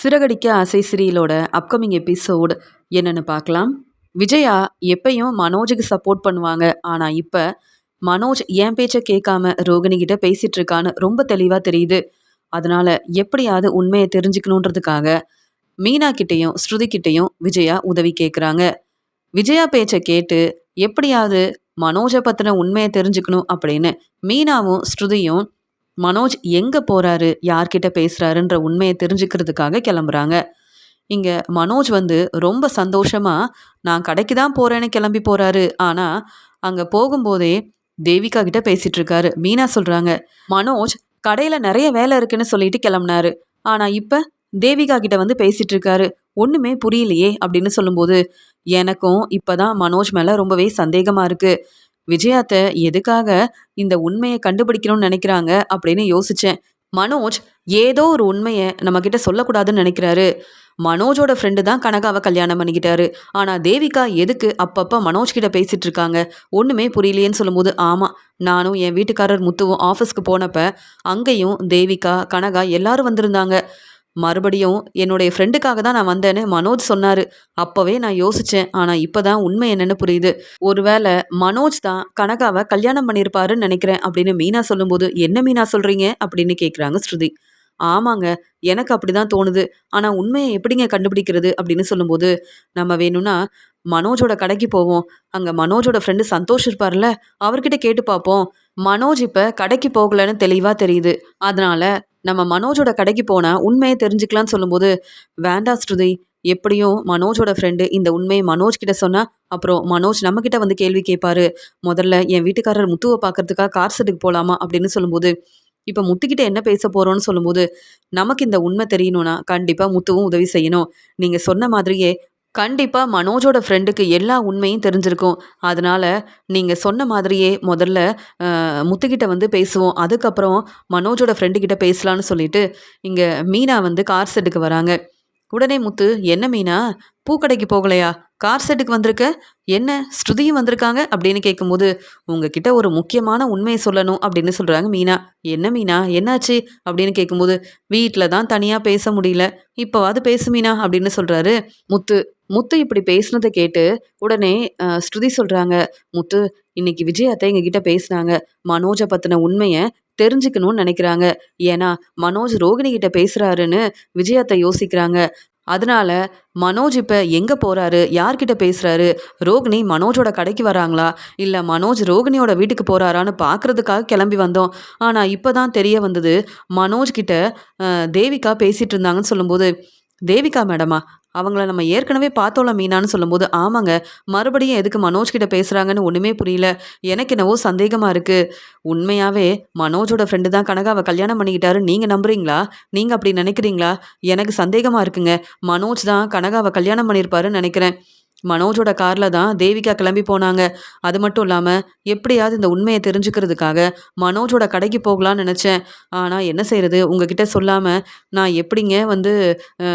சிறகடிக்க ஆசை சீரியலோட upcoming episode என்னன்னு பார்க்கலாம். விஜயா எப்பயும் மனோஜுக்கு சப்போர்ட் பண்ணுவாங்க. ஆனா இப்ப மனோஜ் என் பேச்ச கேட்காம ரோகிணி கிட்ட பேசிட்டு இருக்கான்னு ரொம்ப தெளிவா தெரியுது. அதனால எப்படியாவது உண்மையை தெரிஞ்சுக்கணுன்றதுக்காக மீனா கிட்டயும் ஸ்ருதி கிட்டயும் விஜயா உதவி கேட்குறாங்க. விஜயா பேச்ச கேட்டு எப்படியாவது மனோஜ பத்தின உண்மையை தெரிஞ்சுக்கணும் அப்படின்னு மீனாவும் ஸ்ருதியும் மனோஜ் எங்க போறாரு, யார்கிட்ட பேசுறாருன்ற உண்மையை தெரிஞ்சுக்கிறதுக்காக கிளம்புறாங்க. இங்க மனோஜ் வந்து ரொம்ப சந்தோஷமா நான் கடைக்கு தான் போறேன்னு கிளம்பி போறாரு. ஆனா அங்க போகும்போதே தேவிகா கிட்ட பேசிட்டு இருக்காரு. மீனா சொல்றாங்க, மனோஜ் கடையில நிறைய வேலை இருக்குன்னு சொல்லிட்டு கிளம்புனாரு. ஆனா இப்ப தேவிகா கிட்ட வந்து பேசிட்டு இருக்காரு. ஒண்ணுமே புரியலையே அப்படின்னு சொல்லும்போது எனக்கும் இப்பதான் மனோஜ் மேல ரொம்பவே சந்தேகமா இருக்கு. விஜயாத்த எதுக்காக இந்த உண்மையை கண்டுபிடிக்கணும்னு நினைக்கிறாங்க அப்படின்னு யோசிச்சேன். மனோஜ் ஏதோ ஒரு உண்மையை நம்ம கிட்ட சொல்லக்கூடாதுன்னு நினைக்கிறாரு. மனோஜோட ஃப்ரெண்டு தான் கனகாவை கல்யாணம் பண்ணிக்கிட்டாரு. ஆனா தேவிகா எதுக்கு அப்பப்ப மனோஜ் கிட்ட பேசிட்டு இருக்காங்க, ஒண்ணுமே புரியலையேன்னு சொல்லும்போது ஆமா, நானும் என் வீட்டுக்காரர் முத்துவும் ஆஃபீஸ்க்கு போனப்ப அங்கேயும் தேவிகா கனகா எல்லாரும் வந்திருந்தாங்க. மறுபடியும் என்னுடைய ஃப்ரெண்டுக்காக தான் நான் வந்தேன்னு மனோஜ் சொன்னாரு. அப்பவே நான் யோசிச்சேன். ஆனா இப்பதான் உண்மை என்னன்னு புரியுது. ஒருவேளை மனோஜ் தான் கனகாவை கல்யாணம் பண்ணியிருப்பாருன்னு நினைக்கிறேன் அப்படின்னு மீனா சொல்லும்போது, என்ன மீனா சொல்றீங்க அப்படின்னு கேட்குறாங்க ஸ்ருதி. ஆமாங்க, எனக்கு அப்படிதான் தோணுது. ஆனா உண்மையை எப்படிங்க கண்டுபிடிக்கிறது அப்படின்னு சொல்லும்போது, நம்ம வேணும்னா மனோஜோட கடைக்கு போவோம். அங்க மனோஜோட ஃப்ரெண்டு சந்தோஷ் இருப்பார்ல, அவர்கிட்ட கேட்டு பார்ப்போம். மனோஜ் இப்ப கடைக்கு போகலன்னு தெளிவா தெரியுது. அதனால நம்ம மனோஜோட கடைக்கு போனா உண்மையை தெரிஞ்சுக்கலாம்னு சொல்லும்போது, வேண்டாம் ஸ்ருதி. எப்படியும் மனோஜோட ஃப்ரெண்டு இந்த உண்மையை மனோஜ் கிட்ட சொன்னா, அப்புறம் மனோஜ் நம்ம கிட்ட வந்து கேள்வி கேட்பாரு. முதல்ல என் வீட்டுக்காரர் முத்துவ பார்க்கறதுக்காக கார் செட்டுக்கு போலாமா அப்படின்னு சொல்லும்போது, இப்ப முத்துக்கிட்ட என்ன பேச போறோம்னு சொல்லும்போது, நமக்கு இந்த உண்மை தெரியணும்னா கண்டிப்பா முத்துவும் உதவி செய்யணும். நீங்க சொன்ன மாதிரியே கண்டிப்பா மனோஜோட ஃப்ரெண்டுக்கு எல்லா உண்மையும் தெரிஞ்சிருக்கும். அதனால நீங்க சொன்ன மாதிரியே முதல்ல முத்துக்கிட்ட வந்து பேசுவோம். அதுக்கப்புறம் மனோஜோட ஃப்ரெண்டு கிட்ட பேசலான்னு சொல்லிட்டு, இங்க மீனா வந்து கார் ஷெட்டுக்கு வராங்க. உடனே முத்து, "என்ன மீனா? பூக்கடைக்கு போகலையா? கார் ஷெட்டுக்கு வந்திருக்க? என்ன ஸ்ருதியும் வந்திருக்காங்க?" அப்படின்னு கேட்கும்போது, "உங்ககிட்ட ஒரு முக்கியமான உண்மைய சொல்லணும்" அப்படின்னு சொல்றாங்க மீனா. "என்ன மீனா? என்னாச்சு?" அப்படின்னு கேட்கும்போது, "வீட்ல தான் தனியா பேச முடியல. இப்பவாது பேசு மீனா" அப்படின்னு சொல்றாரு முத்து. முத்து இப்படி பேசினத கேட்டு உடனே ஸ்ருதி சொல்றாங்க, "முத்து, இன்னைக்கு விஜய் அத்தை எங்ககிட்ட பேசினாங்க. மனோஜ பத்தின உண்மைய தெரிஞ்சுக்கணும்னு நினைக்கிறாங்க. ஏன்னா மனோஜ் ரோகிணி கிட்ட பேசுறாருன்னு விஜய் அத்தை யோசிக்கிறாங்க. அதனால மனோஜ் இப்ப எங்க போறாரு? யார்கிட்ட பேசுறாரு? ரோகிணி மனோஜோட கடைக்கு வராங்களா? இல்ல மனோஜ் ரோகிணியோட வீட்டுக்கு போறாரான்னு பார்க்கறதுக்காக கிளம்பி வந்தோம். ஆனா இப்ப தான் தெரிய வந்தது, மனோஜ் கிட்ட தேவிகா பேசிட்டு இருந்தாங்கன்னு" சொல்லும்போது, "தேவிகா மேடமா? அவங்கள நம்ம ஏற்கனவே பார்த்தோம்ல மீனான்னு" சொல்லும்போது, "ஆமாங்க. மறுபடியும் எதுக்கு மனோஜ் கிட்ட பேசுறாங்கன்னு ஒண்ணுமே புரியல. எனக்கு என்னவோ சந்தேகமா இருக்கு. உண்மையாவே மனோஜோட ஃப்ரெண்டு தான் கனகாவ கல்யாணம் பண்ணிக்கிட்டாருன்னு நீங்க நம்புறீங்களா? நீங்க அப்படி நினைக்கிறீங்களா? எனக்கு சந்தேகமா இருக்குங்க. மனோஜ் தான் கனகாவ கல்யாணம் பண்ணியிருப்பாருன்னு நினைக்கிறேன். மனோஜோட கார்ல தான் தேவிகா கிளம்பி போனாங்க. அது மட்டும் இல்லாம, எப்படியாவது இந்த உண்மைய தெரிஞ்சுக்கிறதுக்காக மனோஜோட கடைக்கு போகலான்னு நெனச்சேன். ஆனா என்ன செய்றது? உங்ககிட்ட சொல்லாம நான் எப்படிங்க வந்து அ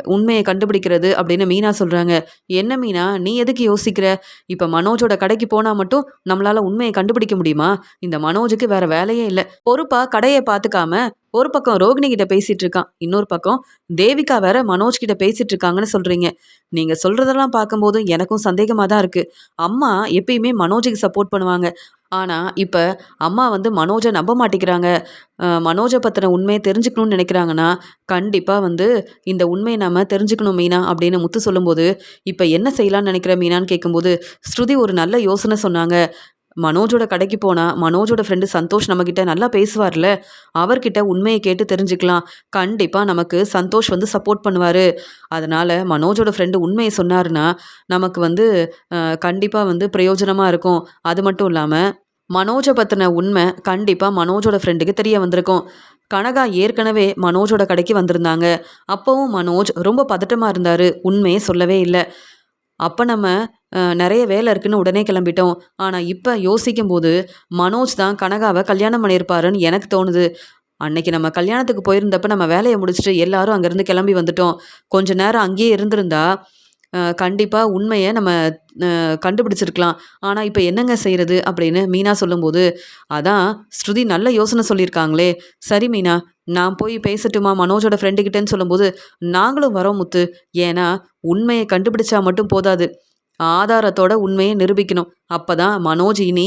உண்மைய கண்டுபிடிக்கிறது?" அப்படின்னு மீனா சொல்றாங்க. "என்ன மீனா? நீ எதுக்கு யோசிக்கிற? இப்ப மனோஜோட கடைக்கு போனா மட்டும் நம்மளால உண்மைய கண்டுபிடிக்க முடியுமா? இந்த மனோஜுக்கு வேற வேலையே இல்ல. பொறுப்பா கடைய பாத்துக்காம, ஒரு பக்கம் ரோகிணி கிட்ட பேசிட்டு இருக்கான். இன்னொரு பக்கம் தேவிகா வேற மனோஜ் கிட்ட பேசிட்டு இருக்காங்கன்னு சொல்றீங்க. நீங்க சொல்றதெல்லாம் பார்க்கும்போது எனக்கும் சந்தேகமா தான் இருக்கு. அம்மா எப்பயுமே மனோஜுக்கு சப்போர்ட் பண்ணுவாங்க. ஆனா, இப்ப அம்மா வந்து மனோஜ நம்ப மாட்டேங்கிறாங்க. மனோஜ பத்தின உண்மைய தெரிஞ்சுக்கணும்னு நினைக்கிறாங்கன்னா, கண்டிப்பா வந்து இந்த உண்மைய நாம தெரிஞ்சுக்கணும் மீனா அப்படின்னு முத்து சொல்லும்போது, இப்ப என்ன செய்யலாம்னு நினைக்கிற மீனான்னு கேட்கும்போது, ஸ்ருதி ஒரு நல்ல யோசனை சொன்னாங்க. மனோஜோட கடைக்கு போனா, மனோஜோட ஃப்ரெண்டு சந்தோஷ் நம்மகிட்ட நல்லா பேசுவார்ல, அவர்கிட்ட உண்மைய கேட்டு தெரிஞ்சுக்கலாம். கண்டிப்பா நமக்கு சந்தோஷ் வந்து சப்போர்ட் பண்ணுவாரு. அதனால மனோஜோட ஃப்ரெண்டு உண்மைய சொன்னாருன்னா, நமக்கு வந்து கண்டிப்பா வந்து பிரயோஜனமா இருக்கும். அது மட்டும் இல்லாம, மனோஜ பத்தின உண்மை கண்டிப்பா மனோஜோட ஃப்ரெண்டுக்கு தெரிய வந்திருக்கும். கனகா ஏற்கனவே மனோஜோட கடைக்கு வந்திருந்தாங்க. அப்பவும் மனோஜ் ரொம்ப பதட்டமா இருந்தாரு. உண்மைய சொல்லவே இல்ல. அப்ப நம்ம நெறைய வேலை இருக்குன்னு உடனே கிளம்பிட்டோம். ஆனா இப்ப யோசிக்கும்போது, மனோஜ் தான் கனகாவ கல்யாணம் பண்ணியிருப்பாருன்னு எனக்கு தோணுது. அன்னைக்கு நம்ம கல்யாணத்துக்கு போயிருந்தப்ப நம்ம வேலைய முடிச்சுட்டு எல்லாரும் அங்கேருந்து கிளம்பி வந்துட்டோம். கொஞ்ச நேரம் அங்கேயே இருந்திருந்தா, கண்டிப்பாக உண்மையை நம்ம கண்டுபிடிச்சிருக்கலாம். ஆனால் இப்போ என்னங்க செய்கிறது அப்படின்னு மீனா சொல்லும்போது, அதான் ஸ்ருதி நல்ல யோசனை சொல்லியிருக்காங்களே. சரி மீனா, நான் போய் பேசட்டுமா மனோஜோட ஃப்ரெண்டுக்கிட்டேன்னு சொல்லும்போது, நாங்களும் வரோம் முத்து. ஏன்னா உண்மையை கண்டுபிடிச்சா மட்டும் போதாது. ஆதாரத்தோட உண்மையை நிரூபிக்கணும். அப்பதான் மனோஜ் இனி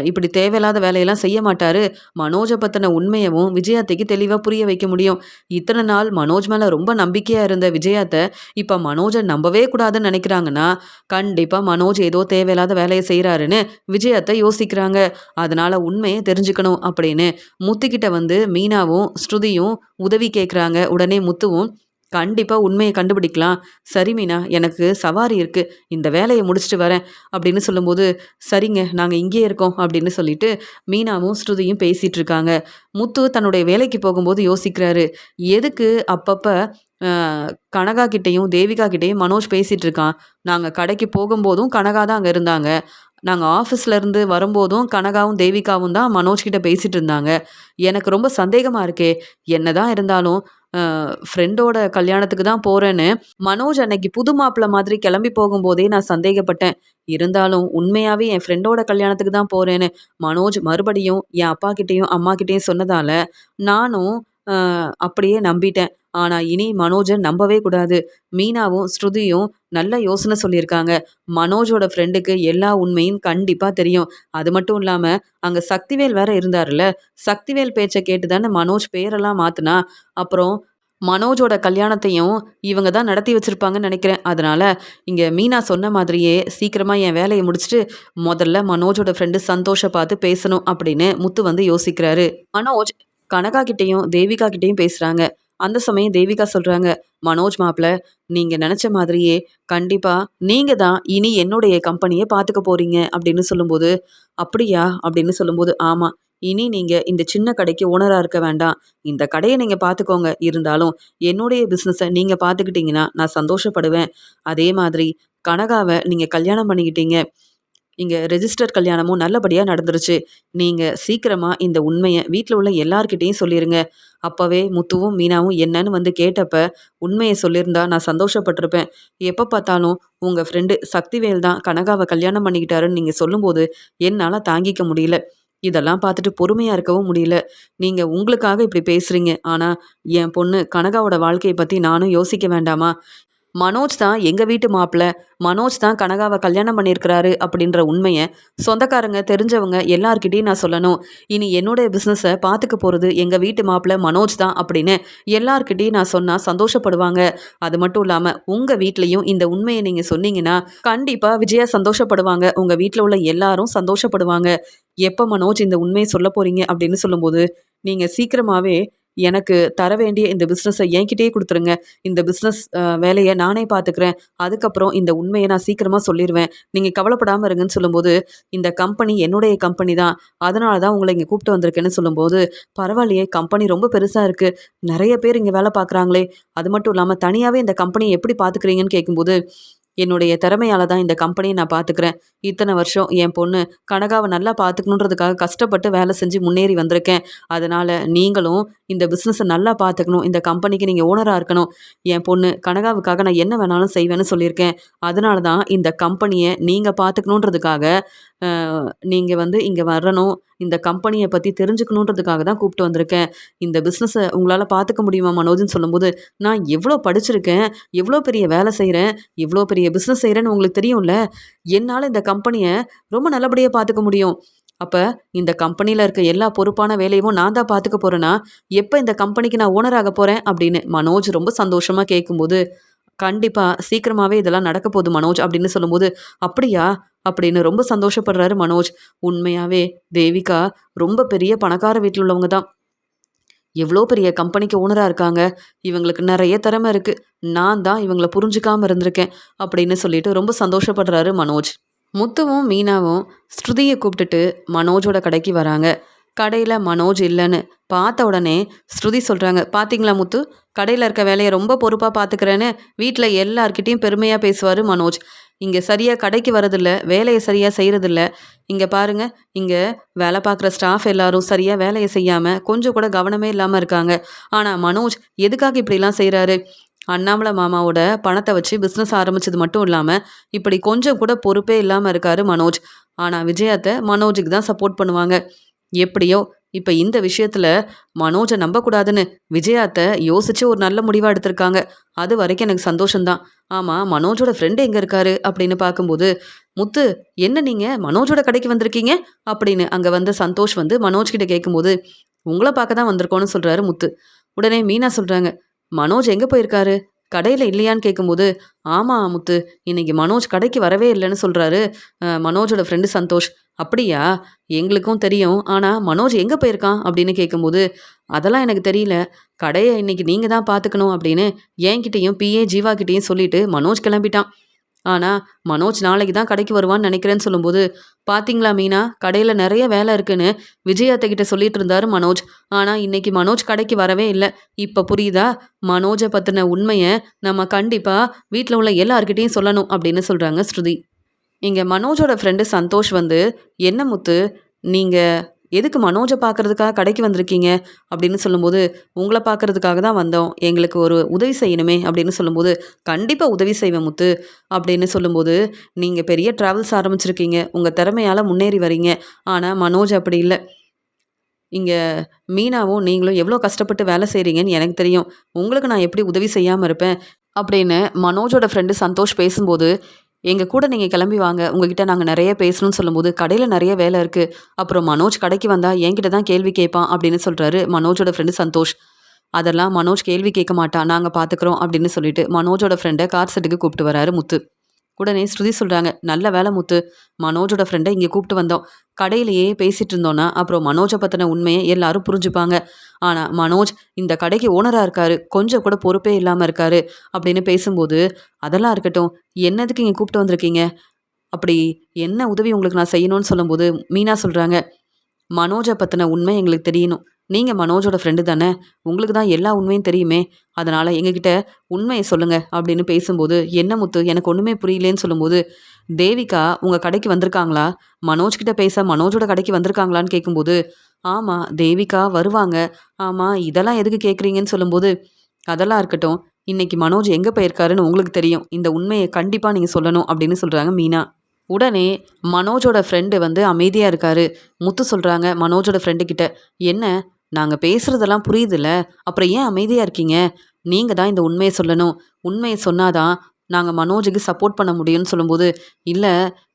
இப்படி தேவையில்லாத வேலையெல்லாம் செய்ய மாட்டாரு. மனோஜ பத்தின உண்மையவும் விஜயாத்தைக்கு தெளிவா புரிய வைக்க முடியும். இத்தனை நாள் மனோஜ் மேல ரொம்ப நம்பிக்கையா இருந்த விஜயாத்த, இப்ப மனோஜ நம்பவே கூடாதுன்னு நினைக்கிறாங்கன்னா, கண்டிப்பா மனோஜ் ஏதோ தேவையில்லாத வேலைய செய்றாருன்னு விஜயாத்த யோசிக்கிறாங்க. அதனால உண்மைய தெரிஞ்சுக்கணும் அப்படின்னு முத்துக்கிட்ட வந்து மீனாவும், ஸ்ருதியும் உதவி கேட்குறாங்க. உடனே முத்துவும் கண்டிப்பா உண்மைய கண்டுபிடிக்கலாம். சரி மீனா, எனக்கு சவாரி இருக்கு. இந்த வேலைய முடிச்சுட்டு வரேன் அப்படின்னு சொல்லும்போது, சரிங்க நாங்க இங்கேயே இருக்கோம் அப்படின்னு சொல்லிட்டு மீனாவும், ஸ்ருதியும் பேசிட்டு இருக்காங்க. முத்து தன்னுடைய வேலைக்கு போகும்போது யோசிக்கிறாரு. எதுக்கு அப்பப்ப அ கனகா கிட்டயும், தேவிகா கிட்டயும் மனோஜ் பேசிட்டு இருக்கான். நாங்க கடைக்கு போகும்போதும் கனகா தான் அங்க இருந்தாங்க. நாங்க ஆஃபீஸ்ல இருந்து வரும்போதும் கனகாவும், தேவிகாவும் தான் மனோஜ் கிட்ட பேசிட்டு இருந்தாங்க. எனக்கு ரொம்ப சந்தேகமா இருக்கே. என்னதான் இருந்தாலும் ஃப்ரெண்டோட கல்யாணத்துக்கு தான் போறேன்னு மனோஜ் அன்னைக்கு புது மாப்பிள்ளை மாதிரி கிளம்பி போகும்போதே நான் சந்தேகப்பட்டேன். இருந்தாலும் உண்மையாவே என் ஃப்ரெண்டோட கல்யாணத்துக்கு தான் போறேன்னு மனோஜ் மறுபடியும் என் அப்பா கிட்டயும், அம்மா கிட்டயும் சொன்னதால நானும் அப்படியே நம்பிட்டேன். ஆனா இனி மனோஜ நம்பவே கூடாது. மீனாவும், ஸ்ருதியும் நல்ல யோசனை சொல்லியிருக்காங்க. மனோஜோட ஃப்ரெண்டுக்கு எல்லா உண்மையும் கண்டிப்பா தெரியும். அது மட்டும் இல்லாம அங்க சக்திவேல் வேற இருந்தாருல்ல. சக்திவேல் பேச்ச கேட்டு தானே மனோஜ் பேரெல்லாம் மாத்துனா. அப்புறம் மனோஜோட கல்யாணத்தையும் இவங்க தான் நடத்தி வச்சிருப்பாங்கன்னு நெனைக்கிறேன். அதனால இங்க மீனா சொன்ன மாதிரியே சீக்கிரமா என் வேலைய முடிச்சுட்டு, முதல்ல மனோஜோட ஃப்ரெண்டு சந்தோஷ பார்த்து பேசணும் அப்படின்னு முத்து வந்து யோசிக்கிறாரு. மனோஜ் கனகா கிட்டயும், தேவிகா கிட்டயும் பேசுறாங்க. அந்த சமயம் தேவிகா சொல்றாங்க, "மனோஜ் மாப்ள, நீங்க நெனச்ச மாதிரியே கண்டிப்பா நீங்க தான் இனி என்னுடைய கம்பெனிய பார்த்துக்க போறீங்க" அப்படின்னு சொல்லும்போது, "அப்படியா?" அப்படின்னு சொல்லும்போது, "ஆமா. இனி நீங்க இந்த சின்ன கடைக்கு ஓனரா இருக்க வேண்டாம். இந்த கடைய நீங்க பார்த்துக்கோங்க. இருந்தாலும் என்னுடைய பிசினஸ நீங்க பார்த்துக்கிட்டீங்கன்னா, நான் சந்தோஷப்படுவேன். அதே மாதிரி கனகாவ நீங்க கல்யாணம் பண்ணிக்கிட்டீங்க. இங்க ரெஜிஸ்டர் கல்யாணமும் நல்லபடியா நடந்துருச்சு. நீங்க சீக்கிரமா இந்த உண்மைய வீட்ல உள்ள எல்லார்கிட்டயும் சொல்லிருங்க." அப்பவே முத்துவும், மீனாவும் என்னன்னு வந்து கேட்டப்ப, உண்மைய சொல்லியிருந்தா நான் சந்தோஷப்பட்டுருப்பேன். எப்ப பார்த்தாலும் உங்க ஃப்ரெண்டு சக்திவேல் தான் கனகாவ கல்யாணம் பண்ணிக்கிட்டாருன்னு நீங்க சொல்லும்போது, என்னால தாங்கிக்க முடியல. இதெல்லாம் பார்த்துட்டு பொறுமையா இருக்கவும் முடியல. நீங்க உங்களுக்காக இப்படி பேசுறீங்க. ஆனா, என் பொண்ணு கனகாவோட வாழ்க்கைய பத்தி நானும் யோசிக்க வேண்டாமா? மனோஜ் தான் எங்க வீட்டு மாப்பிள. மனோஜ் தான் கனகாவ கல்யாணம் பண்ணியிருக்கிறாரு அப்படின்ற உண்மைய சொந்தக்காரங்க, தெரிஞ்சவங்க எல்லார்கிட்டயும் நான் சொல்லணும். இனி என்னுடைய பிசினஸ பார்த்துக்க போறது எங்க வீட்டு மாப்பிள மனோஜ் தான் அப்படின்னு எல்லார்கிட்டயும் நான் சொன்னா சந்தோஷப்படுவாங்க. அது மட்டும் இல்லாம உங்க வீட்லயும் இந்த உண்மைய நீங்க சொன்னீங்கன்னா, கண்டிப்பா விஜயா சந்தோஷப்படுவாங்க. உங்க வீட்ல உள்ள எல்லாரும் சந்தோஷப்படுவாங்க. எப்ப மனோஜ் இந்த உண்மைய சொல்லப் போறீங்க அப்படின்னு சொல்லும்போது, நீங்க சீக்கிரமாவே எனக்கு தர வேண்டிய இந்த பிசினஸ என்கிட்டயே குடுத்துருங்க. இந்த பிசினஸ் வேலைய நானே பார்த்துக்கிறேன். அதுக்கப்புறம் இந்த உண்மைய நான் சீக்கிரமா சொல்லிருவேன். நீங்க கவலைப்படாம இருங்கன்னு சொல்லும்போது, இந்த கம்பெனி என்னுடைய கம்பெனி தான். அதனால தான் உங்கள இங்க கூப்பிட்டு வந்திருக்கேன்னு சொல்லும்போது, பரவாயில்லையே கம்பெனி ரொம்ப பெருசா இருக்கு. நெறைய பேர் இங்க வேலை பார்க்குறாங்களே! அது மட்டும் இல்லாம தனியாவே இந்த கம்பெனிய எப்படி பார்த்துக்கிறீங்கன்னு கேட்கும்போது, என்னுடைய திறமையால தான் இந்த கம்பெனிய நான் பார்த்துக்கிறேன். இத்தன வருஷம் என் பொண்ணு கனகாவ நல்லா பார்த்துக்கணுன்றதுக்காக கஷ்டப்பட்டு வேலை செஞ்சு முன்னேறி வந்திருக்கேன். அதனால நீங்களும் இந்த பிசினஸ நல்லா பார்த்துக்கணும். இந்த கம்பெனிக்கு நீங்க ஓனரா இருக்கணும். என் பொண்ணு கனகாவுக்காக நான் என்ன வேணாலும் செய்வேன்னு சொல்லியிருக்கேன். அதனால தான் இந்த கம்பெனிய நீங்க பார்த்துக்கணுன்றதுக்காக, அ நீங்க வந்து இங்க வரணும். இந்த கம்பெனிய பத்தி தெரிஞ்சுக்கணுன்றதுக்காக தான் கூப்பிட்டு வந்திருக்கேன். இந்த பிசினஸ உங்களால பார்த்துக்க முடியுமா மனோஜ்ன்னு சொல்லும்போது, நான் எவ்ளோ படிச்சிருக்கேன், எவ்ளோ பெரிய வேலை செய்றேன், இவ்ளோ பெரிய பிசினஸ் செய்றேன்னு உங்களுக்கு தெரியும்ல. என்னால இந்த கம்பெனிய ரொம்ப நல்லபடியா பார்த்துக்க முடியும். அப்ப இந்த கம்பெனில இருக்க எல்லா பொறுப்பான வேலையும் நான் தான் பார்த்துக்க போறேனா, எப்ப இந்த கம்பெனிக்கு நான் ஓனர் ஆக போறேன் அப்படின்னு மனோஜ் ரொம்ப சந்தோஷமா கேட்கும்போது, கண்டிப்பா சீக்கிரமாவே இதெல்லாம் நடக்க போகுது மனோஜ் அப்படின்னு சொல்லும்போது, அப்படியா? அப்படின்னு ரொம்ப சந்தோஷப்படுறாரு மனோஜ். உண்மையாவே தேவிகா ரொம்ப பெரிய பணக்கார வீட்ல உள்ளவங்க தான். எவ்ளோ பெரிய கம்பெனிக்கு ஓனரா இருக்காங்க. இவங்களுக்கு நெறைய திறமை இருக்கு. நான் தான் இவங்கள புரிஞ்சுக்காம இருந்திருக்கேன். அப்படின்னு சொல்லிட்டு ரொம்ப சந்தோஷப்படுறாரு மனோஜ். முத்துவும், மீனாவும் ஸ்ருதிய கூப்பிட்டுட்டு மனோஜோட கடைக்கு வராங்க. கடையில மனோஜ் இல்லன்னு பார்த்த உடனே ஸ்ருதி சொல்றாங்க, "பாத்தீங்களா முத்து, கடையில இருக்க வேலைய ரொம்ப பொறுப்பா பார்த்துக்கிறேன்னு வீட்ல எல்லார்கிட்டயும் பெருமையா பேசுவாரு மனோஜ். இங்க சரியா கடைக்கு வரதில்ல, வேலைய சரியா செய்றதில்ல. இங்க பாருங்க, இங்க வேலை பார்க்குற ஸ்டாஃப் எல்லாரும் சரியா வேலைய செய்யாம கொஞ்சம் கூட கவனமே இல்லாம இருக்காங்க. ஆனா மனோஜ் எதுக்காக இப்படிலாம் செய்றாரு? அண்ணாமலை மாமாவோட பணத்தை வச்சு பிஸ்னஸ் ஆரம்பிச்சது மட்டும் இல்லாமல் இப்படி கொஞ்சம் கூட பொறுப்பே இல்லாமல் இருக்காரு மனோஜ். ஆனால் விஜயாத்தை மனோஜுக்கு தான் சப்போர்ட் பண்ணுவாங்க. எப்படியோ இப்போ இந்த விஷயத்தில் மனோஜை நம்பக்கூடாதுன்னு விஜயாத்தை யோசிச்சு ஒரு நல்ல முடிவாக எடுத்திருக்காங்க. அது வரைக்கும் எனக்கு சந்தோஷம்தான். ஆமாம், மனோஜோட ஃப்ரெண்டு எங்கே இருக்காரு அப்படின்னு பார்க்கும்போது, முத்து, என்ன நீங்கள் மனோஜோட கடைக்கு வந்திருக்கீங்க அப்படின்னு அங்கே வந்த சந்தோஷ் வந்து மனோஜ் கிட்ட கேட்கும்போது, உங்களை பார்க்க தான் வந்திருக்கோன்னு சொல்கிறாரு முத்து. உடனே மீனா சொல்கிறாங்க, மனோஜ் எங்கே போயிருக்காரு, கடையில் இல்லையான்னு கேட்கும்போது, ஆமாம் முத்து, இன்னைக்கு மனோஜ் கடைக்கு வரவே இல்லைன்னு சொல்கிறாரு மனோஜோட ஃப்ரெண்டு சந்தோஷ். அப்படியா, எங்களுக்கும் தெரியும், ஆனால் மனோஜ் எங்கே போயிருக்கான் அப்படின்னு கேட்கும்போது, அதெல்லாம் எனக்கு தெரியல, கடையை இன்னைக்கு நீங்கள் தான் பார்த்துக்கணும் அப்படின்னு என்கிட்டயும் பிஏ ஜீவா கிட்டேயும் சொல்லிட்டு மனோஜ் கிளம்பிட்டான். ஆனால் மனோஜ் நாளைக்கு தான் கடைக்கு வருவான்னு நினைக்கிறேன்னு சொல்லும்போது, பாத்தீங்களா மீனா, கடையில் நிறைய வேலை இருக்குன்னு விஜயாத்தகிட்ட சொல்லிட்டு இருந்தாரு மனோஜ். ஆனால் இன்னைக்கு மனோஜ் கடைக்கு வரவே இல்லை. இப்போ புரியுதா, மனோஜை பற்றின உண்மையை நம்ம கண்டிப்பாக வீட்டில் உள்ள எல்லார்கிட்டையும் சொல்லணும் அப்படின்னு சொல்கிறாங்க ஸ்ருதி. இங்கே மனோஜோட ஃப்ரெண்டு சந்தோஷ் வந்து, என்ன முத்து, நீங்கள் எதுக்கு மனோஜை பார்க்கறதுக்காக கடைக்கு வந்திருக்கீங்க அப்படின்னு சொல்லும்போது, உங்களை பார்க்கறதுக்காக தான் வந்தோம், எங்களுக்கு ஒரு உதவி செய்யணுமே அப்படின்னு சொல்லும்போது, கண்டிப்பாக உதவி செய்வேன் முத்து அப்படின்னு சொல்லும்போது, நீங்கள் பெரிய ட்ராவல்ஸ் ஆரம்பிச்சிருக்கீங்க, உங்கள் திறமையால் முன்னேறி வரீங்க. ஆனால் மனோஜ் அப்படி இல்லை. இங்கே மீனாவும் நீங்களும் எவ்வளோ கஷ்டப்பட்டு வேலை செய்கிறீங்கன்னு எனக்கு தெரியும். உங்களுக்கு நான் எப்படி உதவி செய்யாமல் இருப்பேன் அப்படின்னு மனோஜோட ஃப்ரெண்டு சந்தோஷ் பேசும்போது, எங்கள் கூட நீங்கள் கிளம்பி வாங்க, உங்ககிட்ட நாங்கள் நிறைய பேசணும்னு சொல்லும்போது, கடையில் நிறைய வேலை இருக்குது, அப்புறம் மனோஜ் கடைக்கு வந்தால் என்கிட்ட தான் கேள்வி கேட்பான் அப்படின்னு சொல்கிறாரு மனோஜோட ஃப்ரெண்டு சந்தோஷ். அதெல்லாம் மனோஜ் கேள்வி கேட்க மாட்டான், நாங்கள் பார்த்துக்குறோம் அப்படின்னு சொல்லிட்டு மனோஜோட ஃப்ரெண்டை கார் செட்டுக்கு கூப்பிட்டு வராரு முத்து. உடனே ஸ்ருதி சொல்கிறாங்க, நல்ல வேலை முத்து, மனோஜோட ஃப்ரெண்டை இங்கே கூப்பிட்டு வந்தோம். கடையிலேயே பேசிகிட்டு இருந்தோன்னா அப்புறம் மனோஜை பற்றின உண்மையை எல்லாரும் புரிஞ்சுப்பாங்க. ஆனால் மனோஜ் இந்த கடைக்கு ஓனராக இருக்காரு, கொஞ்சம் கூட பொறுப்பே இல்லாமல் இருக்காரு அப்படின்னு பேசும்போது, அதெல்லாம் இருக்கட்டும், என்னதுக்கு இங்கே கூப்பிட்டு வந்திருக்கீங்க, அப்படி என்ன உதவி உங்களுக்கு நான் செய்யணும்னு சொல்லும்போது மீனா சொல்கிறாங்க, மனோஜை பற்றின உண்மை எங்களுக்கு தெரியணும், நீங்கள் மனோஜோட ஃப்ரெண்டு தானே, உங்களுக்கு தான் எல்லா உண்மையும் தெரியுமே, அதனால் எங்ககிட்ட உண்மையை சொல்லுங்கள் அப்படின்னு பேசும்போது, என்ன முத்து, எனக்கு ஒன்றுமே புரியலேன்னு சொல்லும்போது, தேவிகா உங்கள் கடைக்கு வந்திருக்காங்களா, மனோஜ்கிட்ட பேச மனோஜோட கடைக்கு வந்திருக்காங்களான்னு கேட்கும்போது, ஆமாம் தேவிகா வருவாங்க, ஆமாம் இதெல்லாம் எதுக்கு கேட்குறீங்கன்னு சொல்லும்போது, அதெல்லாம் இருக்கட்டும், இன்னைக்கு மனோஜ் எங்கே போயிருக்காருன்னு உங்களுக்கு தெரியும், இந்த உண்மையை கண்டிப்பாக நீங்கள் சொல்லணும் அப்படின்னு சொல்கிறாங்க மீனா. உடனே மனோஜோட ஃப்ரெண்டு வந்து அமைதியாக இருக்காரு. முத்து சொல்கிறாங்க மனோஜோட ஃப்ரெண்டு கிட்ட, என்ன, நாங்கள் பேசுகிறதெல்லாம் புரியுதுல்ல, அப்புறம் ஏன் அமைதியாக இருக்கீங்க, நீங்கள் தான் இந்த உண்மையை சொல்லணும், உண்மையை சொன்னாதான் நாங்கள் மனோஜுக்கு சப்போர்ட் பண்ண முடியும்னு சொல்லும்போது, இல்லை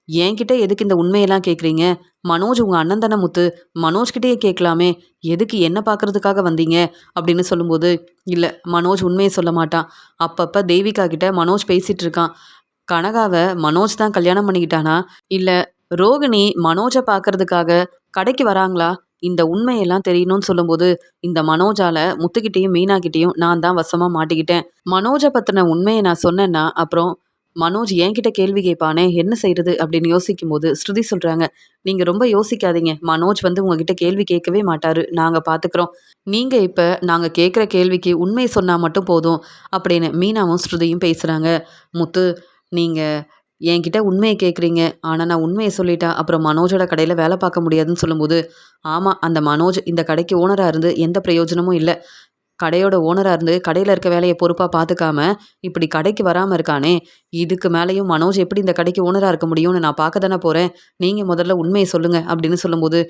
என்கிட்ட எதுக்கு இந்த உண்மையெல்லாம் கேட்குறீங்க, மனோஜ் உங்கள் அண்ணன் தானே முத்து, மனோஜ்கிட்டயே கேட்கலாமே, எதுக்கு என்ன பார்க்குறதுக்காக வந்தீங்க அப்படின்னு சொல்லும்போது, இல்லை மனோஜ் உண்மையை சொல்ல மாட்டான், அப்பப்போ தேவிகா கிட்ட மனோஜ் பேசிகிட்டு இருக்கான், கனகாவை மனோஜ் தான் கல்யாணம் பண்ணிக்கிட்டானா, இல்லை ரோகிணி மனோஜை பார்க்கறதுக்காக கடைக்கு வராங்களா, இந்த உண்மையெல்லாம் தெரியணும்னு சொல்லும்போது, இந்த மனோஜால முத்துக்கிட்டேயும் மீனாக்கிட்டேயும் நான் தான் வசமாக மாட்டிக்கிட்டேன், மனோஜை பற்றின உண்மையை நான் சொன்னேன்னா அப்புறம் மனோஜ் என்கிட்ட கேள்வி கேட்பானே, என்ன செய்யறது அப்படின்னு யோசிக்கும் போது ஸ்ருதி சொல்கிறாங்க, நீங்கள் ரொம்ப யோசிக்காதீங்க, மனோஜ் வந்து உங்ககிட்ட கேள்வி கேட்கவே மாட்டாரு, நாங்கள் பார்த்துக்குறோம், நீங்கள் இப்போ நாங்கள் கேட்குற கேள்விக்கு உண்மை சொன்னால் மட்டும் போதும் அப்படின்னு மீனாவும் ஸ்ருதியும் பேசுகிறாங்க. முத்து, நீங்கள் என்கிட்ட உண்மையை கேட்குறீங்க, ஆனால் நான் உண்மையை சொல்லிட்டா அப்புறம் மனோஜோட கடையில் வேலை பார்க்க முடியாதுன்னு சொல்லும்போது, ஆமாம் அந்த மனோஜ் இந்த கடைக்கு ஓனராக இருந்து எந்த பிரயோஜனமும் இல்லை, கடையோட ஓனராக இருந்து கடையில் இருக்க வேலையை பொறுப்பாக பார்த்துக்காம இப்படி கடைக்கு வராமல் இருக்கானே, இதுக்கு மேலேயும் மனோஜ் எப்படி இந்த கடைக்கு ஓனராக இருக்க முடியும்னு நான் பார்க்க தானே போகிறேன், நீங்கள் முதல்ல உண்மையை சொல்லுங்கள் அப்படின்னு சொல்லும்போது,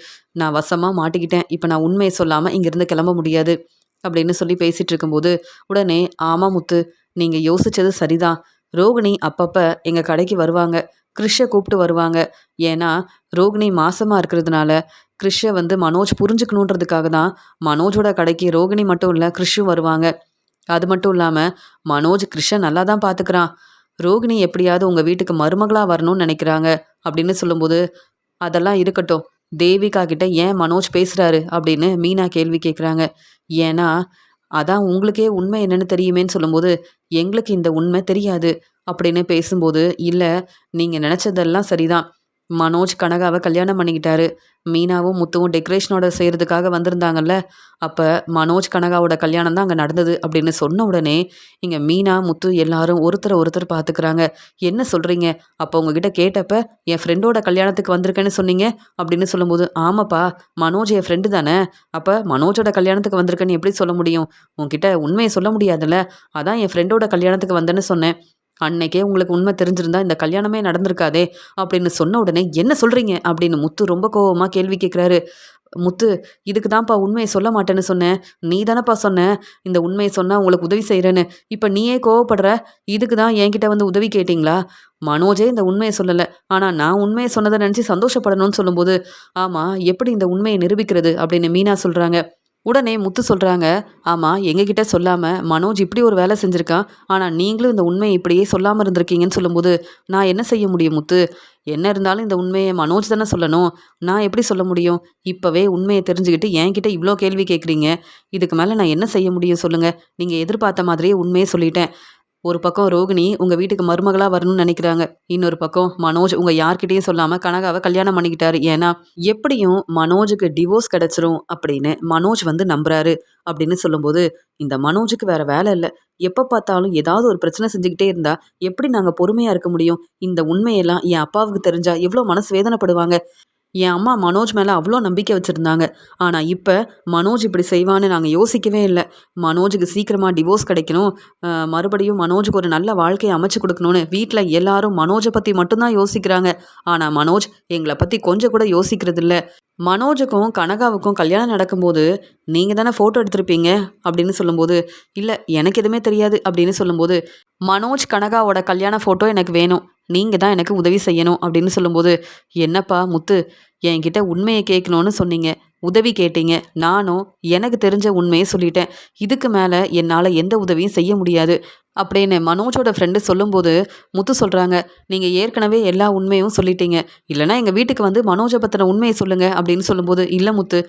நான் வசமாக மாட்டிக்கிட்டேன், இப்போ நான் உண்மையை சொல்லாமல் இங்கேருந்து கிளம்ப முடியாது அப்படின்னு சொல்லி பேசிகிட்டு இருக்கும்போது, உடனே ஆமாம் முத்து, நீங்கள் யோசித்தது சரிதான், ரோகிணி அப்பப்போ எங்கள் கடைக்கு வருவாங்க, கிறிஷை கூப்பிட்டு வருவாங்க, ஏன்னா ரோகிணி மாசமாக இருக்கிறதுனால கிறிஷை வந்து மனோஜ் புரிஞ்சுக்கணுன்றதுக்காக தான் மனோஜோட கடைக்கு ரோகிணி மட்டும் இல்லை கிறிஷும் வருவாங்க. அது மட்டும் இல்லாமல் மனோஜ் கிறிஷை நல்லா தான் பார்த்துக்கிறான், ரோகிணி எப்படியாவது உங்கள் வீட்டுக்கு மருமகளாக வரணும்னு நினைக்கிறாங்க அப்படின்னு சொல்லும்போது, அதெல்லாம் இருக்கட்டும், தேவிகா கிட்ட ஏன் மனோஜ் பேசுகிறாரு அப்படின்னு மீனா கேள்வி கேட்குறாங்க. ஏன்னா அதான் உங்களுக்கே உண்மை என்னன்னு தெரியுமேன்னு சொல்லும்போது, எங்களுக்கு இந்த உண்மை தெரியாது அப்படின்னு பேசும்போது, இல்லை நீங்கள் நினச்சதெல்லாம் சரிதான், மனோஜ் கனகாவை கல்யாணம் பண்ணிக்கிட்டாரு. மீனாவும் முத்துவும் டெக்கரேஷனோட செய்கிறதுக்காக வந்திருந்தாங்கல்ல. அப்போ மனோஜ் கனகாவோட கல்யாணம் தான் அங்கே நடந்தது அப்படின்னு சொன்ன உடனே இங்கே மீனா முத்து எல்லாரும் ஒருத்தரை ஒருத்தர் பார்த்துக்கிறாங்க. என்ன சொல்கிறீங்க? அப்போ உங்ககிட்ட கேட்டப்ப என் ஃப்ரெண்டோட கல்யாணத்துக்கு வந்திருக்கேன்னு சொன்னீங்க அப்படின்னு சொல்லும்போது, ஆமாப்பா மனோஜ் என் ஃப்ரெண்டு தானே. அப்போ மனோஜோட கல்யாணத்துக்கு வந்திருக்கேன்னு எப்படி சொல்ல முடியும்? உன்கிட்ட உண்மையை சொல்ல முடியாதுல்ல. அதான் என் ஃப்ரெண்டோட கல்யாணத்துக்கு வந்தேன்னு சொன்னேன். அன்னைக்கே உங்களுக்கு உண்மை தெரிஞ்சிருந்தா இந்த கல்யாணமே நடந்திருக்காதே அப்படின்னு சொன்ன உடனே, என்ன சொல்றீங்க அப்படின்னு முத்து ரொம்ப கோவமா கேள்வி கேட்குறாரு. முத்து, இதுக்கு தான்ப்பா உண்மையை சொல்ல மாட்டேன்னு சொன்னேன். நீ தானப்பா சொன்ன இந்த உண்மையை சொன்னா உங்களுக்கு உதவி செய்கிறேன்னு. இப்போ நீயே கோவப்படுற. இதுக்கு தான் என்கிட்ட வந்து உதவி கேட்டிங்களா? மனோஜே இந்த உண்மையை சொல்லலை, ஆனால் நான் உண்மையை சொன்னதை நினச்சி சந்தோஷப்படணும்னு சொல்லும்போது, ஆமாம் எப்படி இந்த உண்மையை நிரூபிக்கிறது அப்படின்னு மீனா சொல்கிறாங்க. உடனே முத்து சொல்கிறாங்க, ஆமாம் எங்ககிட்ட சொல்லாமல் மனோஜ் இப்படி ஒரு வேலை செஞ்சுருக்கான். ஆனால் நீங்களும் இந்த உண்மையை இப்படியே சொல்லாமல் இருந்திருக்கீங்கன்னு சொல்லும்போது, நான் என்ன செய்ய முடியும் முத்து? என்ன இருந்தாலும் இந்த உண்மையை மனோஜ் தானே சொல்லணும். நான் எப்படி சொல்ல முடியும்? இப்போவே உண்மையை தெரிஞ்சுக்கிட்டு என்கிட்ட இவ்வளோ கேள்வி கேட்குறீங்க. இதுக்கு மேலே நான் என்ன செய்ய முடியும் சொல்லுங்கள்? நீங்கள் எதிர்பார்த்த மாதிரியே உண்மையை சொல்லிட்டேன். ஒரு பக்கம் ரோகிணி உங்கள் வீட்டுக்கு மருமகளாக வரணும்னு நினைக்கிறாங்க. இன்னொரு பக்கம் மனோஜ் உங்கள் யார்கிட்டயும் சொல்லாமல் கனகாவை கல்யாணம் பண்ணிக்கிட்டாரு. ஏன்னா எப்படியும் மனோஜுக்கு டிவோர்ஸ் கிடச்சிரும் அப்படின்னு மனோஜ் வந்து நம்புறாரு அப்படின்னு சொல்லும்போது, இந்த மனோஜுக்கு வேற வேலை இல்லை. எப்போ பார்த்தாலும் ஏதாவது ஒரு பிரச்சனை செஞ்சுக்கிட்டே இருந்தா எப்படி நாங்கள் பொறுமையாக இருக்க முடியும்? இந்த உண்மையெல்லாம் என் அப்பாவுக்கு தெரிஞ்சா எவ்வளோ மனசு வேதனைப்படுவாங்க. என் அம்மா மனோஜ் மேலே அவ்வளோ நம்பிக்கை வச்சுருந்தாங்க. ஆனால் இப்போ மனோஜ் இப்படி செய்வான்னு நாங்கள் யோசிக்கவே இல்லை. மனோஜுக்கு சீக்கிரமாக டிவோர்ஸ் கிடைக்கணும், மறுபடியும் மனோஜுக்கு ஒரு நல்ல வாழ்க்கையை அமைச்சு கொடுக்கணும்னு வீட்டில் எல்லாரும் மனோஜை பற்றி மட்டும்தான் யோசிக்கிறாங்க. ஆனால் மனோஜ் எங்களை பற்றி கொஞ்சம் கூட யோசிக்கிறது இல்லை. மனோஜுக்கும் கனகாவுக்கும் கல்யாணம் நடக்கும்போது நீங்கள் தானே ஃபோட்டோ எடுத்திருப்பீங்க அப்படின்னு சொல்லும்போது, இல்லை எனக்கு எதுவுமே தெரியாது அப்படின்னு சொல்லும்போது, மனோஜ் கனகாவோட கல்யாண ஃபோட்டோ எனக்கு வேணும், நீங்கள் தான் எனக்கு உதவி செய்யணும் அப்படின்னு சொல்லும்போது, என்னப்பா முத்து, என்கிட்ட உண்மையை கேட்கணும்னு சொன்னீங்க, உதவி கேட்டீங்க, நானும் எனக்கு தெரிஞ்ச உண்மையை சொல்லிட்டேன். இதுக்கு மேலே என்னால் எந்த உதவியும் செய்ய முடியாது அப்படின்னு மனோஜோட ஃப்ரெண்டு சொல்லும்போது, முத்து சொல்கிறாங்க, நீங்கள் ஏற்கனவே எல்லா உண்மையும் சொல்லிட்டீங்க, இல்லைனா எங்கள் வீட்டுக்கு வந்து மனோஜை பற்றின உண்மையை சொல்லுங்கள் அப்படின்னு சொல்லும்போது, இல்லை முத்து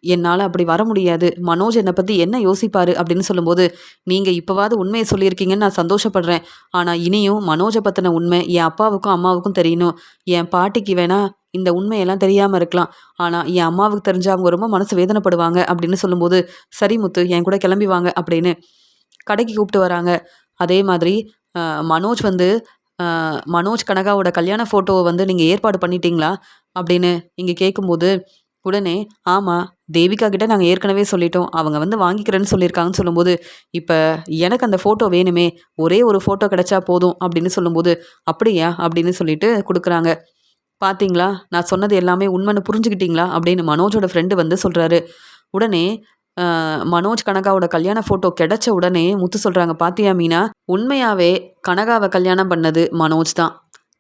என்னால் அப்படி வர முடியாது, மனோஜ் என்னை பற்றி என்ன யோசிப்பார் அப்படின்னு சொல்லும்போது, நீங்கள் இப்போவாவது உண்மையை சொல்லியிருக்கீங்கன்னு நான் சந்தோஷப்படுறேன். ஆனால் இனியும் மனோஜை பற்றின உண்மை என் அப்பாவுக்கும் அம்மாவுக்கும் தெரியணும். என் பாட்டிக்கு வேணா இந்த உண்மையெல்லாம் தெரியாமல் இருக்கலாம், ஆனால் என் அம்மாவுக்கு தெரிஞ்சா அவங்க ரொம்ப மனசு வேதனைப்படுவாங்க அப்படின்னு சொல்லும்போது, சரி முத்து என் கூட கிளம்பி வாங்க அப்படின்னு கடைக்கு கூப்பிட்டு வராங்க. அதே மாதிரி மனோஜ் வந்து மனோஜ் கனகாவோட கல்யாண ஃபோட்டோவை வந்து நீங்கள் ஏற்பாடு பண்ணிட்டீங்களா அப்படின்னு இங்கே கேட்கும்போது, உடனே ஆமாம் தேவிகா கிட்ட நாங்கள் ஏற்கனவே சொல்லிட்டோம், அவங்க வந்து வாங்கிக்கிறேன்னு சொல்லியிருக்காங்கன்னு சொல்லும்போது, இப்போ எனக்கு அந்த ஃபோட்டோ வேணுமே, ஒரே ஒரு ஃபோட்டோ கிடைச்சா போதும் அப்படின்னு சொல்லும்போது, அப்படியா அப்படின்னு சொல்லிட்டு கொடுக்குறாங்க. பார்த்தீங்களா நான் சொன்னது எல்லாமே உண்மைன்னு புரிஞ்சுக்கிட்டீங்களா அப்படின்னு மனோஜோட ஃப்ரெண்டு வந்து சொல்கிறாரு. உடனே மனோஜ் கனகாவோட கல்யாண ஃபோட்டோ கிடைச்ச உடனே முத்து சொல்கிறாங்க, பாத்தியா மீனா, உண்மையாகவே கனகாவை கல்யாணம் பண்ணது மனோஜ் தான்.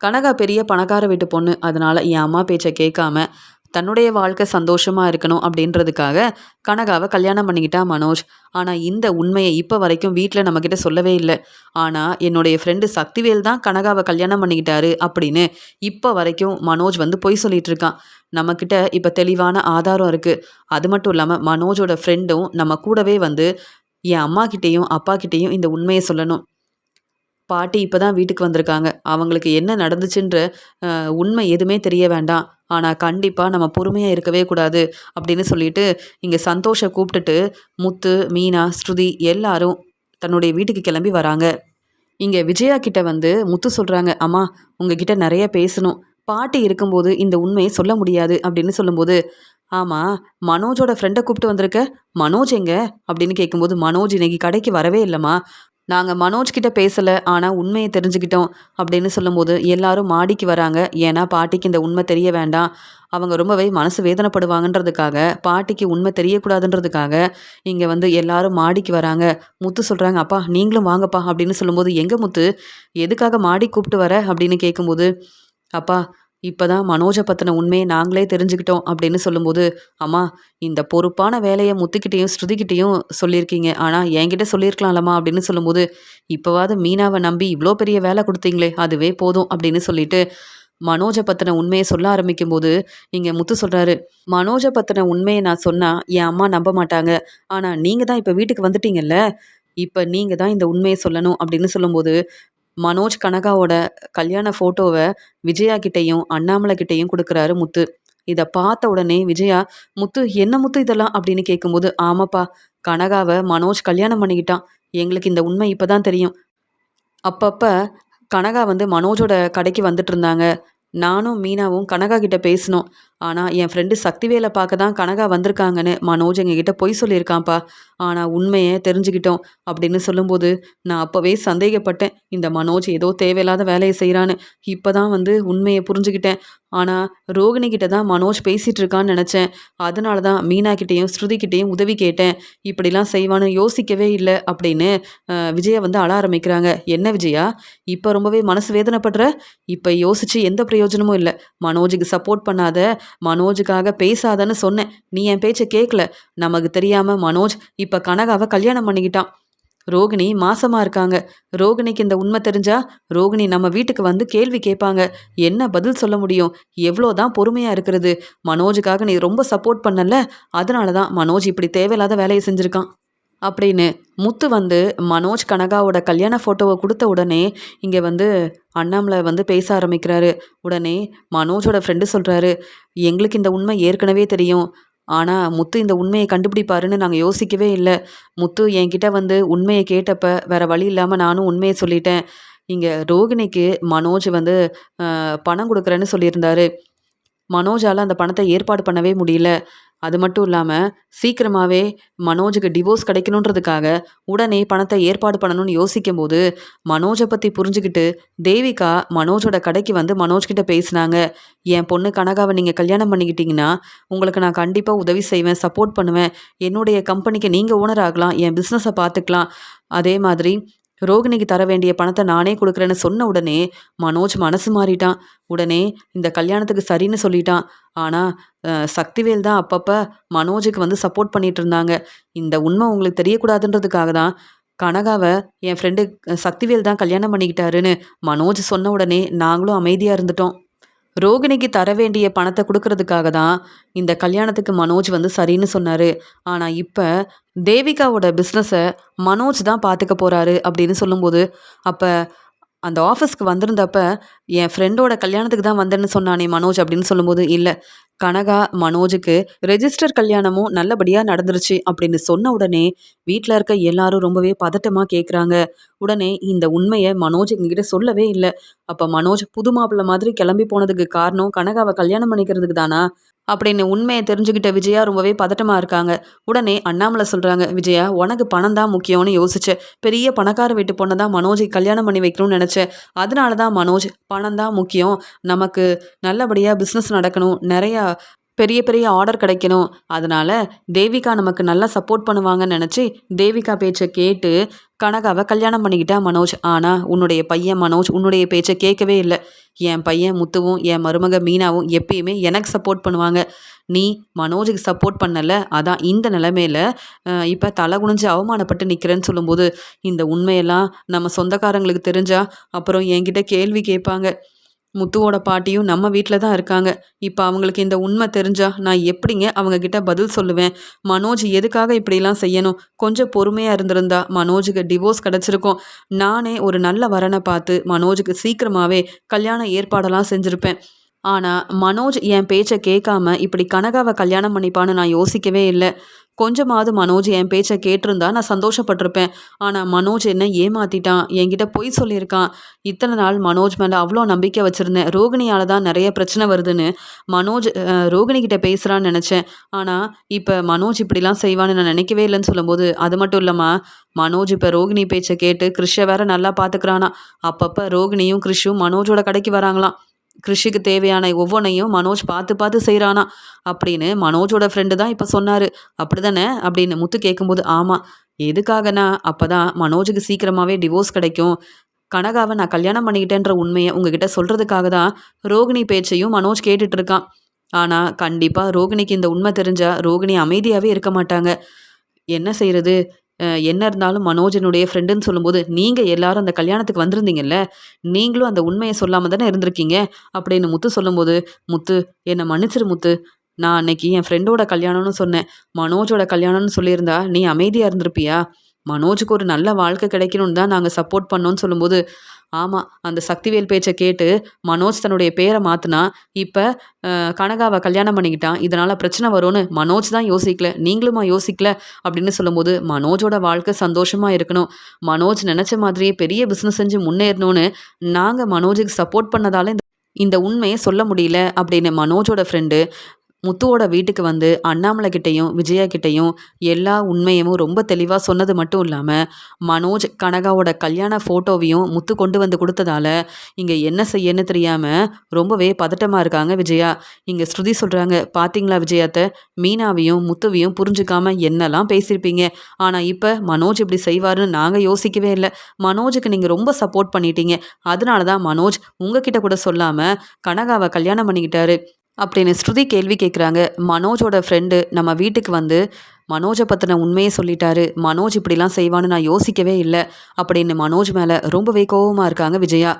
கனகா பெரிய பணக்கார வீட்டு பொண்ணு, அதனால் என் அம்மா பேச்சை கேட்காம தன்னுடைய வாழ்க்கை சந்தோஷமாக இருக்கணும் அப்படின்றதுக்காக கனகாவை கல்யாணம் பண்ணிக்கிட்டா மனோஜ். ஆனால் இந்த உண்மையை இப்போ வரைக்கும் வீட்டில் நம்மக்கிட்ட சொல்லவே இல்லை. ஆனால் என்னுடைய ஃப்ரெண்டு சக்திவேல் தான் கனகாவை கல்யாணம் பண்ணிக்கிட்டாரு அப்படின்னு இப்போ வரைக்கும் மனோஜ் வந்து பொய் சொல்லிட்டு இருக்கான். நம்மக்கிட்ட இப்போ தெளிவான ஆதாரம் இருக்குது. அது மட்டும் இல்லாமல் மனோஜோட ஃப்ரெண்டும் நம்ம கூடவே வந்து என் அம்மாக்கிட்டேயும் அப்பாக்கிட்டேயும் இந்த உண்மையை சொல்லணும். பாட்டி இப்போ தான் வீட்டுக்கு வந்திருக்காங்க, அவங்களுக்கு என்ன நடந்துச்சுன்ற உண்மை எதுவுமே தெரிய வேண்டாம், ஆனால் கண்டிப்பாக நம்ம பொறுமையாக இருக்கவே கூடாது அப்படின்னு சொல்லிட்டு இங்கே சந்தோஷை கூப்பிட்டுட்டு முத்து, மீனா, ஸ்ருதி எல்லாரும் தன்னுடைய வீட்டுக்கு கிளம்பி வராங்க. இங்கே விஜயா கிட்ட வந்து முத்து சொல்கிறாங்க, அம்மா உங்ககிட்ட நிறைய பேசணும், பாட்டி இருக்கும்போது இந்த உண்மையை சொல்ல முடியாது அப்படின்னு சொல்லும்போது, ஆமாம் மனோஜோட ஃப்ரெண்டை கூப்பிட்டு வந்திருக்க, மனோஜ் எங்க அப்படின்னு கேட்கும்போது, மனோஜ் இன்னைக்கு கடைக்கு வரவே இல்லைம்மா, நாங்கள் மனோஜ் கிட்ட பேசலை, ஆனால் உண்மையை தெரிஞ்சுக்கிட்டோம் அப்படின்னு சொல்லும்போது எல்லாரும் மாடிக்கு வராங்க. ஏன்னா பாட்டிக்கு இந்த உண்மை தெரிய வேண்டாம், அவங்க ரொம்பவே மனசு வேதனைப்படுவாங்கன்றதுக்காக, பாட்டிக்கு உண்மை தெரியக்கூடாதுன்றதுக்காக இங்கே வந்து எல்லாரும் மாடிக்கு வராங்க. முத்து சொல்கிறாங்க, அப்பா நீங்களும் வாங்கப்பா அப்படின்னு சொல்லும்போது, எங்கே முத்து எதுக்காக மாடி கூப்பிட்டு வர அப்படின்னு கேட்கும்போது, அப்பா இப்போ தான் மனோஜை பற்றின உண்மையை நாங்களே தெரிஞ்சுக்கிட்டோம் அப்படின்னு சொல்லும்போது, அம்மா இந்த பொறுப்பான வேலையை முத்துக்கிட்டேயும் ஸ்ருதிக்கிட்டேயும் சொல்லியிருக்கீங்க, ஆனால் என்கிட்ட சொல்லியிருக்கலாம்லம்மா அப்படின்னு சொல்லும்போது, இப்போவாது மீனாவை நம்பி இவ்வளோ பெரிய வேலை கொடுத்தீங்களே அதுவே போதும் அப்படின்னு சொல்லிட்டு மனோஜை பற்றின உண்மையை சொல்ல ஆரம்பிக்கும்போது, இங்கே முத்து சொல்கிறாரு, மனோஜை பற்றின உண்மையை நான் சொன்னால் என் அம்மா நம்ப மாட்டாங்க, ஆனால் நீங்கள் தான் இப்போ வீட்டுக்கு வந்துட்டீங்கல்ல, இப்போ நீங்கள் தான் இந்த உண்மையை சொல்லணும் அப்படின்னு சொல்லும்போது, மனோஜ் கனகாவோட கல்யாண ஃபோட்டோவை விஜயா கிட்டேயும் அண்ணாமலை கிட்டேயும் கொடுக்குறாரு முத்து. இதை பார்த்த உடனே விஜயா, முத்து என்ன முத்து இதெல்லாம் அப்படின்னு கேட்கும்போது, ஆமாப்பா, கனகாவை மனோஜ் கல்யாணம் பண்ணிக்கிட்டான். எங்களுக்கு இந்த உண்மை இப்போ தான் தெரியும். அப்பப்போ கனகா வந்து மனோஜோட கடைக்கு வந்துட்டு இருந்தாங்க. நானும் மீனாவும் கனகா கிட்ட பேசினோம். ஆனால் என் ஃப்ரெண்டு சக்திவேலை பார்க்க தான் கனகா வந்திருக்காங்கன்னு மனோஜ் எங்ககிட்ட பொய் சொல்லியிருக்கான்ப்பா. ஆனால் உண்மையை தெரிஞ்சுக்கிட்டோம் அப்படின்னு சொல்லும்போது நான் அப்போவே சந்தேகப்பட்டேன், இந்த மனோஜ் ஏதோ தேவையில்லாத வேலையை செய்கிறான்னு. இப்போ தான் வந்து உண்மையை புரிஞ்சுக்கிட்டேன். ஆனால் ரோகிணி கிட்ட தான் மனோஜ் பேசிகிட்டு இருக்கான்னு நினச்சேன். அதனால தான் மீனா கிட்டேயும் ஸ்ருதி கிட்டேயும் உதவி கேட்டேன். இப்படிலாம் செய்வான்னு யோசிக்கவே இல்லை அப்படின்னு விஜயா வந்து அழ ஆரம்பிக்கிறாங்க. என்ன விஜயா, இப்போ ரொம்பவே மனசு வேதனைப்படுற? இப்போ யோசிச்சு எந்த பிரயோஜனமும் இல்லை. மனோஜுக்கு சப்போர்ட் பண்ணாத, மனோஜுக்காக பேசாதன்னு சொன்னேன். நீ என் பேச்சை கேட்கல. நமக்கு தெரியாமல் மனோஜ் இப்போ கனகாவை கல்யாணம் பண்ணிக்கிட்டான். ரோகிணி மாசமா இருக்காங்க. ரோகிணிக்கு இந்த உண்மை தெரிஞ்சா ரோகிணி நம்ம வீட்டுக்கு வந்து கேள்வி கேட்பாங்க. என்ன பதில் சொல்ல முடியும்? எவ்வளோதான் பொறுமையா இருக்கிறது? மனோஜுக்காக நீ ரொம்ப சப்போர்ட் பண்ணல, அதனால தான் மனோஜ் இப்படி தேவையில்லாத வேலையை செஞ்சுருக்கான் அப்படின்னு முத்து வந்து மனோஜ் கனகாவோட கல்யாண ஃபோட்டோவை கொடுத்த உடனே இங்கே வந்து அண்ணாமலை வந்து பேச ஆரம்பிக்கிறாரு. உடனே மனோஜோட ஃப்ரெண்டு சொல்கிறாரு, எங்களுக்கு இந்த உண்மை ஏற்கனவே தெரியும். ஆனால் முத்து இந்த உண்மையை கண்டுபிடிப்பாருன்னு நாங்கள் யோசிக்கவே இல்லை. முத்து என்கிட்ட வந்து உண்மையை கேட்டப்ப வேற வழி இல்லாமல் நானும் உண்மையை சொல்லிட்டேன். இங்கே ரோகிணிக்கு மனோஜ் வந்து பணம் கொடுக்குறேன்னு சொல்லியிருந்தாரு. மனோஜால் அந்த பணத்தை ஏற்பாடு பண்ணவே முடியல. அது மட்டும் இல்லாமல் சீக்கிரமாகவே மனோஜுக்கு டிவோர்ஸ் கிடைக்கணுன்றதுக்காக உடனே பணத்தை ஏற்பாடு பண்ணணும்னு யோசிக்கும்போது மனோஜை பற்றி புரிஞ்சுக்கிட்டு தேவிகா மனோஜோட கடைக்கு வந்து மனோஜ்கிட்ட பேசினாங்க. என் பொண்ணு கனகாவை நீங்கள் கல்யாணம் பண்ணிக்கிட்டீங்கன்னா உங்களுக்கு நான் கண்டிப்பாக உதவி செய்வேன், சப்போர்ட் பண்ணுவேன். என்னுடைய கம்பெனிக்கு நீங்கள் ஓனர் ஆகலாம், என் பிஸ்னஸை பார்த்துக்கலாம். அதே மாதிரி ரோகிணிக்கு தர வேண்டிய பணத்தை நானே கொடுக்குறேன்னு சொன்ன உடனே மனோஜ் மனசு மாறிட்டான். உடனே இந்த கல்யாணத்துக்கு சரின்னு சொல்லிட்டான். ஆனால் சக்திவேல் தான் அப்பப்போ மனோஜுக்கு வந்து சப்போர்ட் பண்ணிட்டு இருந்தாங்க. இந்த உண்மை உங்களுக்கு தெரியக்கூடாதுன்றதுக்காக தான் கனகாவை என் ஃப்ரெண்டு சக்திவேல் தான் கல்யாணம் பண்ணிக்கிட்டாருன்னு மனோஜ் சொன்ன உடனே நாங்களும் அமைதியாக இருந்துட்டோம். ரோகிணிக்கு தர வேண்டிய பணத்தை கொடுக்கறதுக்காக தான் இந்த கல்யாணத்துக்கு மனோஜ் வந்து சரின்னு சொன்னார். ஆனால் இப்போ தேவிகாவோட பிஸ்னஸை மனோஜ் தான் பார்த்துக்க போகிறாரு அப்படின்னு சொல்லும்போது, அப்போ அந்த ஆஃபீஸ்க்கு வந்திருந்தப்ப என் ஃப்ரெண்டோட கல்யாணத்துக்கு தான் வந்தேன்னு சொன்னானே மனோஜ் அப்படின்னு சொல்லும்போது, இல்லை, கனகா மனோஜுக்கு ரெஜிஸ்டர் கல்யாணமும் நல்லபடியாக நடந்துருச்சு அப்படின்னு சொன்ன உடனே வீட்டில் இருக்க எல்லாரும் ரொம்பவே பதட்டமாக கேட்குறாங்க. உடனே இந்த உண்மையை மனோஜ் எங்ககிட்ட சொல்லவே இல்லை. அப்போ மனோஜ் புது மாப்பிள்ளை மாதிரி கிளம்பி போனதுக்கு காரணம் கனகாவை கல்யாணம் பண்ணிக்கிறதுக்கு தானா அப்படின்னு உண்மையை தெரிஞ்சுக்கிட்ட விஜயா ரொம்பவே பதட்டமாக இருக்காங்க. உடனே அண்ணாமலை சொல்கிறாங்க, விஜயா, உனக்கு பணம் தான் முக்கியம்னு யோசிச்சேன். பெரிய பணக்கார வீட்டு பொண்ணை தான் மனோஜை கல்யாணம் பண்ணி வைக்கணும்னு நினச்சேன். அதனால தான் மனோஜ், பணம் தான் முக்கியம், நமக்கு நல்லபடியாக பிஸ்னஸ் நடக்கணும், நிறையா பெரிய பெரிய ஆர்டர் கிடைக்கணும், அதனால தேவிகா நமக்கு நல்லா சப்போர்ட் பண்ணுவாங்கன்னு நினச்சி தேவிகா பேச்சை கேட்டு கனகாவை கல்யாணம் பண்ணிக்கிட்டா மனோஜ். ஆனால் உன்னுடைய பையன் மனோஜ் உன்னுடைய பேச்சை கேட்கவே இல்லை. என் பையன் முத்துவும் என் மருமக மீனாவும் எப்பயுமே எனக்கு சப்போர்ட் பண்ணுவாங்க. நீ மனோஜுக்கு சப்போர்ட் பண்ணல, அதான் இந்த நிலைமையில இப்போ தலை குனிஞ்சு அவமானப்பட்டு நிற்கிறேன்னு சொல்லும்போது, இந்த உண்மையெல்லாம் நம்ம சொந்தக்காரங்களுக்கு தெரிஞ்சா அப்புறம் என்கிட்ட கேள்வி கேட்பாங்க. முத்துவோட பாட்டியும் நம்ம வீட்டில் தான் இருக்காங்க. இப்போ அவங்களுக்கு இந்த உண்மை தெரிஞ்சா நான் எப்படிங்க அவங்கக்கிட்ட பதில் சொல்லுவேன்? மனோஜ் எதுக்காக இப்படிலாம் செய்யணும்? கொஞ்சம் பொறுமையாக இருந்திருந்தா மனோஜுக்கு டிவோர்ஸ் கிடச்சிருக்கும். நானே ஒரு நல்ல வரனை பார்த்து மனோஜுக்கு சீக்கிரமாகவே கல்யாண ஏற்பாடெல்லாம் செஞ்சுருப்பேன். ஆனால் மனோஜ் என் பேச்சை கேட்காம இப்படி கனகாவை கல்யாணம் பண்ணிப்பான்னு நான் யோசிக்கவே இல்லை. கொஞ்சமாவது மனோஜ் என் பேச்சை கேட்டிருந்தா நான் சந்தோஷப்பட்டிருப்பேன். ஆனால் மனோஜ் என்ன ஏமாத்திட்டான், என்கிட்ட பொய் சொல்லியிருக்கான். இத்தனை நாள் மனோஜ் மேலே அவ்வளோ நம்பிக்கை வச்சுருந்தேன். ரோகிணியால் தான் நிறைய பிரச்சனை வருதுன்னு மனோஜ் ரோகிணிக்கிட்ட பேசுகிறான்னு நினச்சேன். ஆனால் இப்போ மனோஜ் இப்படிலாம் செய்வான்னு நான் நினைக்கவே இல்லைன்னு சொல்லும்போது, அது மட்டும் இல்லைம்மா, மனோஜ் இப்போ ரோகிணி பேச்சை கேட்டு கிறிஷை வேற நல்லா பார்த்துக்கிறானா. அப்பப்போ ரோகிணியும் கிறிஷும் மனோஜோட கடைக்கு வராங்களாம். கிருஷிக்கு தேவையான ஒவ்வொன்றையும் மனோஜ் பார்த்து பார்த்து செய்கிறானா அப்படின்னு மனோஜோட ஃப்ரெண்டு தான் இப்போ சொன்னார். அப்படி தானே அப்படின்னு முத்து கேட்கும்போது, ஆமாம், எதுக்காகனா அப்போ தான் மனோஜுக்கு சீக்கிரமாகவே டிவோர்ஸ் கிடைக்கும். கனகாவை நான் கல்யாணம் பண்ணிக்கிட்டேன்ற உண்மையை உங்ககிட்ட சொல்கிறதுக்காக தான் ரோகிணி பேச்சையும் மனோஜ் கேட்டுட்டு இருக்கான். ஆனால் கண்டிப்பாக ரோகிணிக்கு இந்த உண்மை தெரிஞ்சால் ரோகிணி அமைதியாகவே இருக்க மாட்டாங்க. என்ன செய்கிறது? என்ன இருந்தாலும் மனோஜனுடைய ஃப்ரெண்டுன்னு சொல்லும்போது, நீங்கள் எல்லாரும் அந்த கல்யாணத்துக்கு வந்திருந்தீங்கல்ல, நீங்களும் அந்த உண்மையை சொல்லாமல் தானே இருந்திருக்கீங்க அப்படின்னு முத்து சொல்லும்போது, முத்து, என்னை மன்னிச்சிரு முத்து, நான் அன்னைக்கு என் ஃப்ரெண்டோட கல்யாணம்னு சொன்னேன். மனோஜோட கல்யாணம்னு சொல்லியிருந்தா நீ அமைதியாக இருந்திருப்பியா? மனோஜுக்கு ஒரு நல்ல வாழ்க்கை கிடைக்கணும்னு தான் நாங்கள் சப்போர்ட் பண்ணோம்னு சொல்லும்போது, ஆமாம், அந்த சக்திவேல் பேச்சை கேட்டு மனோஜ் தன்னுடைய பேரை மாற்றினா இப்போ கனகாவை கல்யாணம் பண்ணிக்கிட்டான், இதனால் பிரச்சனை வரும்னு மனோஜ் தான் யோசிக்கல, நீங்களுமா யோசிக்கல அப்படின்னு சொல்லும்போது, மனோஜோட வாழ்க்கை சந்தோஷமாக இருக்கணும், மனோஜ் நினச்ச மாதிரியே பெரிய பிஸ்னஸ் செஞ்சு முன்னேறணும்னு நாங்கள் மனோஜுக்கு சப்போர்ட் பண்ணதால இந்த இந்த உண்மையை சொல்ல முடியல அப்படின்னு மனோஜோட ஃப்ரெண்டு முத்துவோட வீட்டுக்கு வந்து அண்ணாமலை கிட்டேயும் விஜயா கிட்டேயும் எல்லா உண்மையும் ரொம்ப தெளிவாக சொன்னது மட்டும் இல்லாமல் மனோஜ் கனகாவோட கல்யாண ஃபோட்டோவையும் முத்து கொண்டு வந்து கொடுத்ததால இங்கே என்ன செய்யன்னு தெரியாமல் ரொம்பவே பதட்டமாக இருக்காங்க விஜயா. இங்கே ஸ்ருதி சொல்கிறாங்க, பார்த்தீங்களா விஜயாத்த, மீனாவையும் முத்துவையும் புரிஞ்சுக்காம என்னெல்லாம் பேசியிருப்பீங்க, ஆனால் இப்போ மனோஜ் இப்படி செய்வாருன்னு நாங்கள் யோசிக்கவே இல்லை. மனோஜுக்கு நீங்கள் ரொம்ப சப்போர்ட் பண்ணிட்டீங்க, அதனால தான் மனோஜ் உங்ககிட்ட கூட சொல்லாமல் கனகாவை கல்யாணம் பண்ணிக்கிட்டாரு அப்படின்னு ஸ்ருதி கேள்வி கேட்குறாங்க. மனோஜோட ஃப்ரெண்டு நம்ம வீட்டுக்கு வந்து மனோஜை பற்றின உண்மையை சொல்லிட்டாரு, மனோஜ் இப்படிலாம் செய்வான்னு நான் யோசிக்கவே இல்லை அப்படின்னு மனோஜ் மேலே ரொம்பவே கோவமாக இருக்காங்க விஜயா.